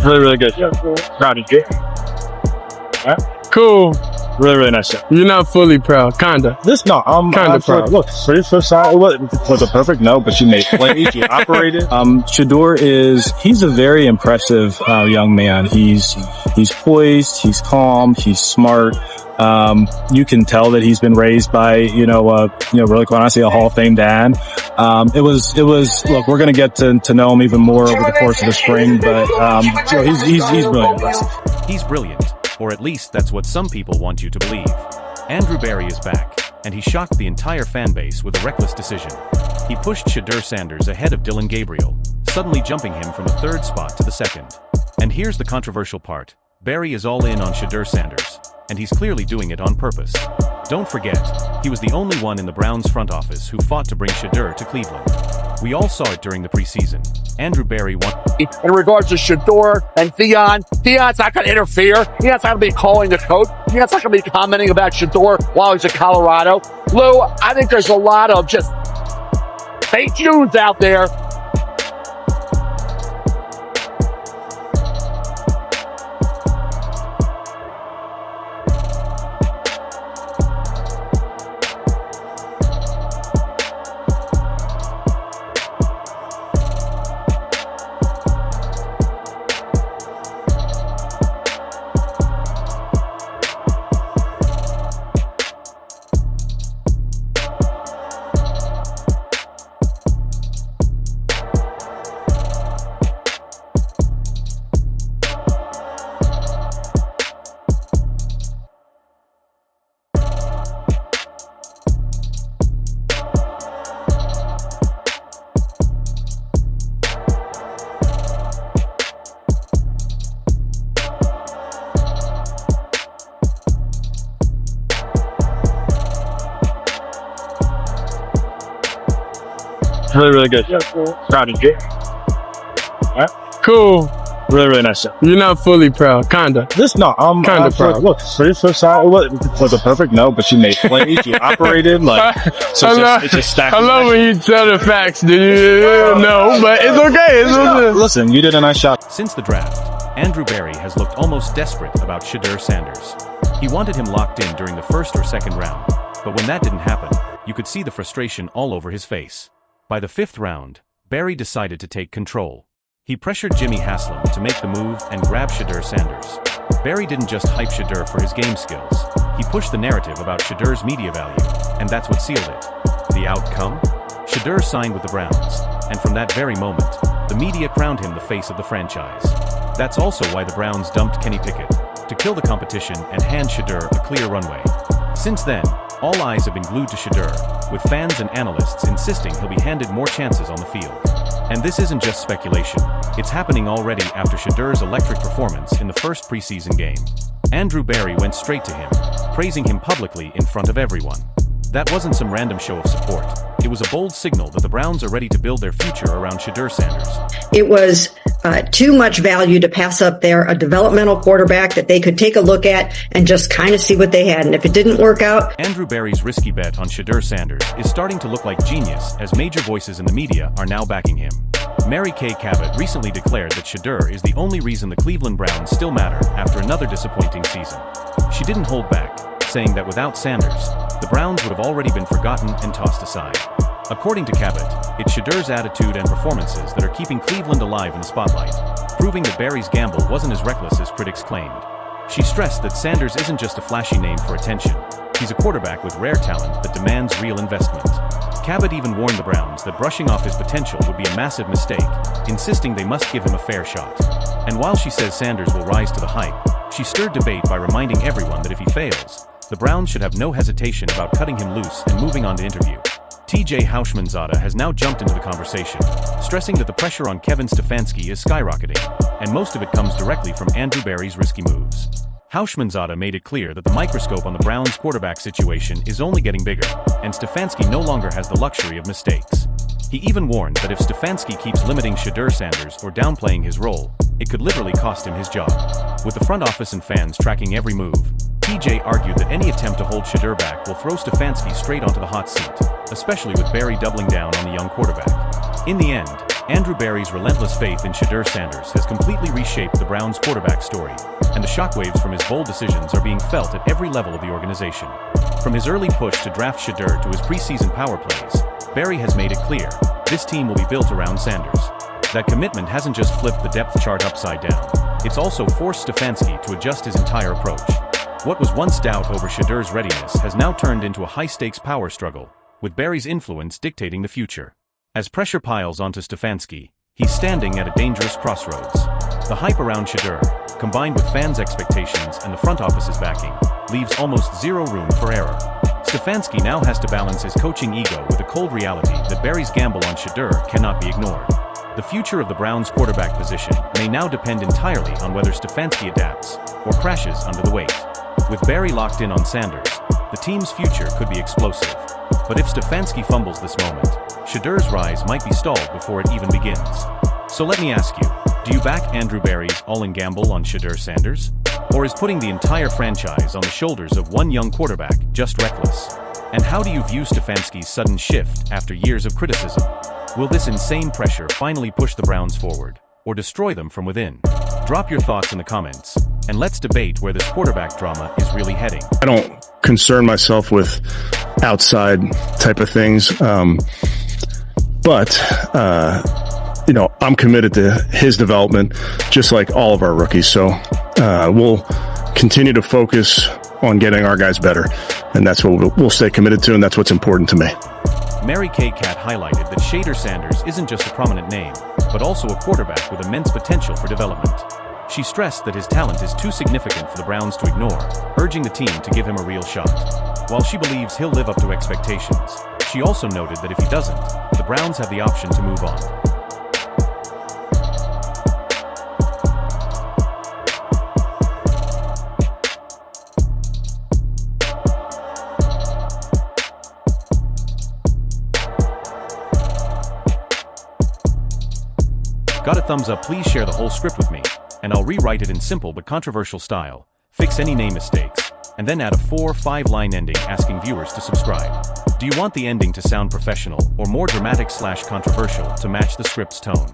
Really, really good. Yeah, cool. Proud of you. Right? Cool. Really, really nice job. You're not fully proud, kinda. I'm kinda proud. Look, for the first side, was a perfect no, but you made plays, you operated. Shedeur he's a very impressive, young man. He's poised, he's calm, he's smart. You can tell that he's been raised by, really quite honestly, a Hall of Fame dad. Look, we're going to get to know him even more over the course of the spring, but, he's really impressive. He's brilliant, or at least that's what some people want you to believe. Andrew Berry is back, and he shocked the entire fan base with a reckless decision. He pushed Shedeur Sanders ahead of Dillon Gabriel, suddenly jumping him from the third spot to the second. And here's the controversial part. Berry is all in on Shedeur Sanders, and he's clearly doing it on purpose. Don't forget, he was the only one in the Browns front office who fought to bring Shedeur to Cleveland. We all saw it during the preseason. Andrew Berry won. In regards to Shedeur and Theon's not going to interfere. Theon's not going to be calling the coach. Theon's not going to be commenting about Shedeur while he's in Colorado. Lou, I think there's a lot of just fake news out there. Really, really good. Yeah, cool. Proud of you. Right? Cool. Really, really nice job. You're not fully proud, kinda. I'm kinda proud. Look, for the first side, was a perfect no, but you made plays, you operated, it's just stacked. I love when you tell the facts, no, but it's okay. Listen, you did a nice shot. Since the draft, Andrew Berry has looked almost desperate about Shedeur Sanders. He wanted him locked in during the first or second round, but when that didn't happen, you could see the frustration all over his face. By the fifth round, Berry decided to take control. He pressured Jimmy Haslam to make the move and grab Shedeur Sanders. Berry didn't just hype Shedeur for his game skills. He pushed the narrative about Shedeur's media value, and that's what sealed it. The outcome? Shedeur signed with the Browns, and from that very moment, the media crowned him the face of the franchise. That's also why the Browns dumped Kenny Pickett, to kill the competition and hand Shedeur a clear runway. Since then, all eyes have been glued to Shedeur, with fans and analysts insisting he'll be handed more chances on the field. And this isn't just speculation, it's happening already after Shedeur's electric performance in the first preseason game. Andrew Berry went straight to him, praising him publicly in front of everyone. That wasn't some random show of support. It was a bold signal that the Browns are ready to build their future around Shedeur Sanders. It was too much value to pass up there, a developmental quarterback that they could take a look at and just kind of see what they had. And if it didn't work out... Andrew Berry's risky bet on Shedeur Sanders is starting to look like genius as major voices in the media are now backing him. Mary Kay Cabot recently declared that Shedeur is the only reason the Cleveland Browns still matter after another disappointing season. She didn't hold back, saying that without Sanders, the Browns would have already been forgotten and tossed aside. According to Cabot, it's Shedeur's attitude and performances that are keeping Cleveland alive in the spotlight, proving that Berry's gamble wasn't as reckless as critics claimed. She stressed that Sanders isn't just a flashy name for attention. He's a quarterback with rare talent that demands real investment. Cabot even warned the Browns that brushing off his potential would be a massive mistake, insisting they must give him a fair shot. And while she says Sanders will rise to the hype, she stirred debate by reminding everyone that if he fails, the Browns should have no hesitation about cutting him loose and moving on to interview. TJ Houshmandzadeh has now jumped into the conversation, stressing that the pressure on Kevin Stefanski is skyrocketing, and most of it comes directly from Andrew Berry's risky moves. Houshmandzadeh made it clear that the microscope on the Browns' quarterback situation is only getting bigger, and Stefanski no longer has the luxury of mistakes. He even warned that if Stefanski keeps limiting Shedeur Sanders or downplaying his role, it could literally cost him his job. With the front office and fans tracking every move, TJ argued that any attempt to hold Shedeur back will throw Stefanski straight onto the hot seat, especially with Berry doubling down on the young quarterback. In the end, Andrew Berry's relentless faith in Shedeur Sanders has completely reshaped the Browns' quarterback story, and the shockwaves from his bold decisions are being felt at every level of the organization. From his early push to draft Shedeur to his preseason power plays, Berry has made it clear, this team will be built around Sanders. That commitment hasn't just flipped the depth chart upside down, it's also forced Stefanski to adjust his entire approach. What was once doubt over Shedeur's readiness has now turned into a high-stakes power struggle, with Berry's influence dictating the future. As pressure piles onto Stefanski, he's standing at a dangerous crossroads. The hype around Shedeur, combined with fans' expectations and the front office's backing, leaves almost zero room for error. Stefanski now has to balance his coaching ego with the cold reality that Berry's gamble on Shedeur cannot be ignored. The future of the Browns' quarterback position may now depend entirely on whether Stefanski adapts or crashes under the weight. With Berry locked in on Sanders, the team's future could be explosive. But if Stefanski fumbles this moment, Shedeur's rise might be stalled before it even begins. So let me ask you, do you back Andrew Berry's all-in gamble on Shedeur Sanders? Or is putting the entire franchise on the shoulders of one young quarterback just reckless? And how do you view Stefanski's sudden shift after years of criticism? Will this insane pressure finally push the Browns forward, or destroy them from within? Drop your thoughts in the comments, and let's debate where this quarterback drama is really heading. I don't concern myself with outside type of things, but I'm committed to his development, just like all of our rookies. So we'll continue to focus on getting our guys better, and that's what we'll stay committed to, and that's what's important to me. Mary Kay Cat highlighted that Shedeur Sanders isn't just a prominent name, but also a quarterback with immense potential for development. She stressed that his talent is too significant for the Browns to ignore, urging the team to give him a real shot. While she believes he'll live up to expectations, she also noted that if he doesn't, the Browns have the option to move on. Got a thumbs up? Please share the whole script with me, and I'll rewrite it in simple but controversial style, fix any name mistakes, and then add a 4 or 5 line ending asking viewers to subscribe. Do you want the ending to sound professional or more dramatic/controversial to match the script's tone?